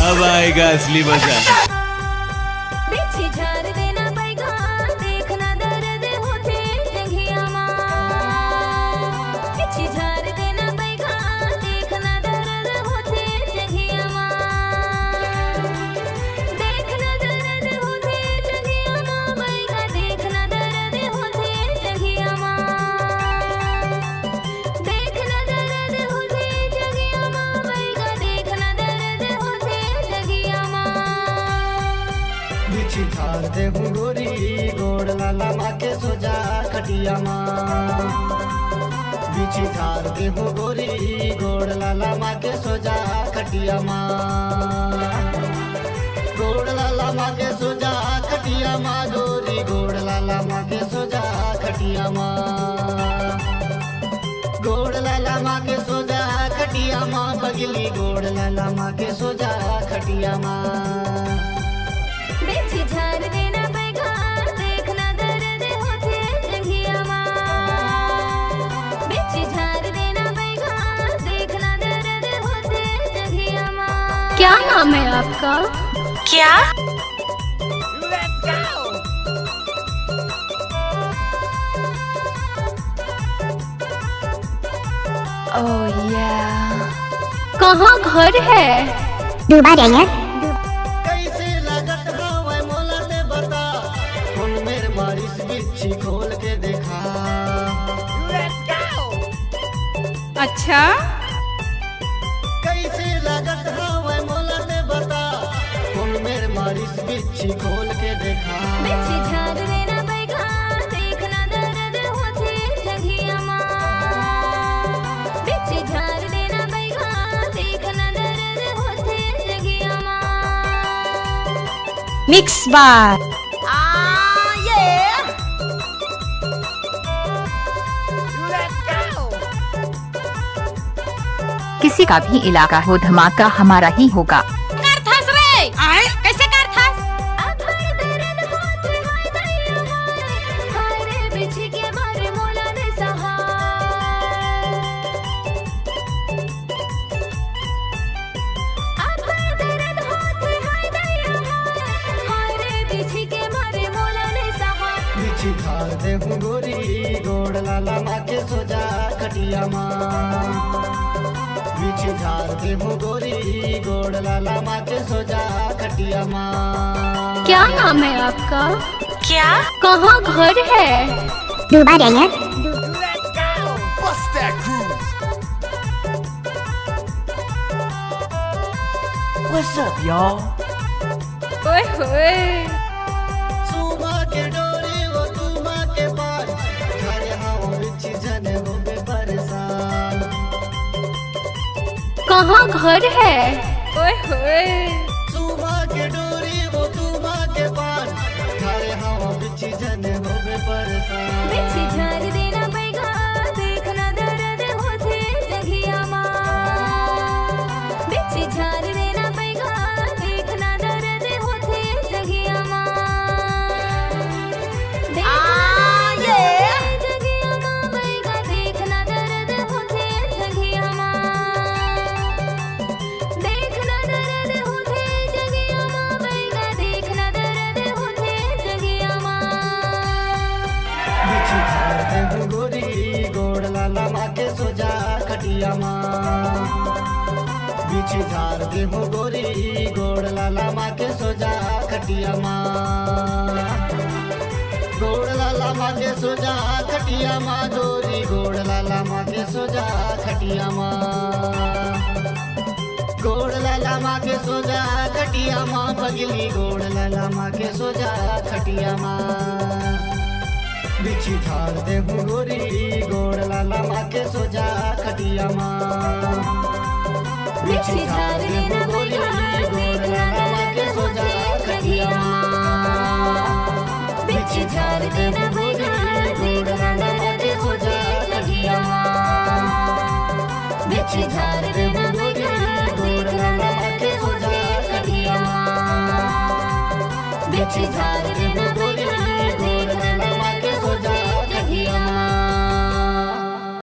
अब आएगा असली मजा। बिछी झाड़ दे हूँ गोरी गोड़ लाला माँ के सोजा खटिया माँ। बिछी झाड़ दे हूँ गोरी गोड़ लाला माँ के सोजा खटिया माँ। गोड़ लाला माँ के सोजा खटिया माँ गोरी गोड़ लाला माँ के सोजा खटिया माँ। गोड़ लाला माँ के सोजा खटिया माँ बगली गोड़ लाला माँ के सोजा खटिया माँ। बिछी झाड़ देना पैगा देखना दर्द होते जंघिया माँ। बिछी झाड़ देना पैगा देखना दर्द होते जंघिया माँ। क्या नाम है आपका? क्या? ओह या। कहाँ घर है? डूबा जाएंगे। बिच्छी खोल के देखा। अच्छा कैसे लागत हवे मोला ने बता कौन मेरे मारिस बिच्छी खोल के देखा। बिच्छी झाड़ देना पैगा देखना दर्द होते जंघिया माँ। बिच्छी झाड़ देना पैगा देखना दर्द होते जंघिया माँ। मिक्स बार। किसी का भी इलाका हो धमाका हमारा ही होगा। कैसे कर था? बिच्छी झाड़ दे हूँ गोरी गोड़ लाला माँ के सोजा खटिया माँ। बिच्छी झाड़ दे हूँ गोरी गोड़ लाला माँ के सोजा खटिया माँ। क्या नाम है आपका? क्या? कहाँ घर है? डूबा जाएंगे। What's up, y'all? ओए होए। सुमा के डोरी वो तुमा के पार घरे हाँ बिच्छी जने हो बे परेशान। कहाँ घर है? ओए होए। सुमा के डोरी वो तुमा के पार घरे हाँ बिच्छी जने हो बे परेशान। बिच्छी झाड़ देना पैगा देखना दर्द होते जंघिया माँ। बिच्छी झाड़ देना पैगा देखना दर्द होते जंघिया माँ। जंघिया माँ पैगा देखना दर्द होते जंघिया माँ। देखना दर्द होते जंघिया माँ पैगा देखना दर्द होते जंघिया माँ। बिच्छी झाड़ दे हूँ गोरी गोड़ लाला माँ के सोजा खटिया माँ। बिच्छी झाड़ दे हूँ गोरी गोड़ लाला माँ के सोजा खटिया माँ। गोड़ लाला माँ के सोजा खटिया माँ गोरी गोड़ लाला माँ के सोजा खटिया माँ। गोड़ लाला माँ के सोजा खटिया माँ बगली गोड़ लाला माँ के सोजा खटिया माँ। बिच्छी झाड़ दे हूँ गोरी गोड़ लाला माँ के सोजा खटिया माँ। बिच्छी झाड़ दे हूँ गोरी गोड़ लाला माँ के सोजा खटिया माँ। बिच्छी झाड़ दे हूँ गोरी गोड़ लाला माँ के सोजा खटिया माँ। बिच्छी झाड़ दे हूँ गोरी गोड़ लाला माँ के सोजा खटिया माँ। बिच्छी झाड़ दे हूँ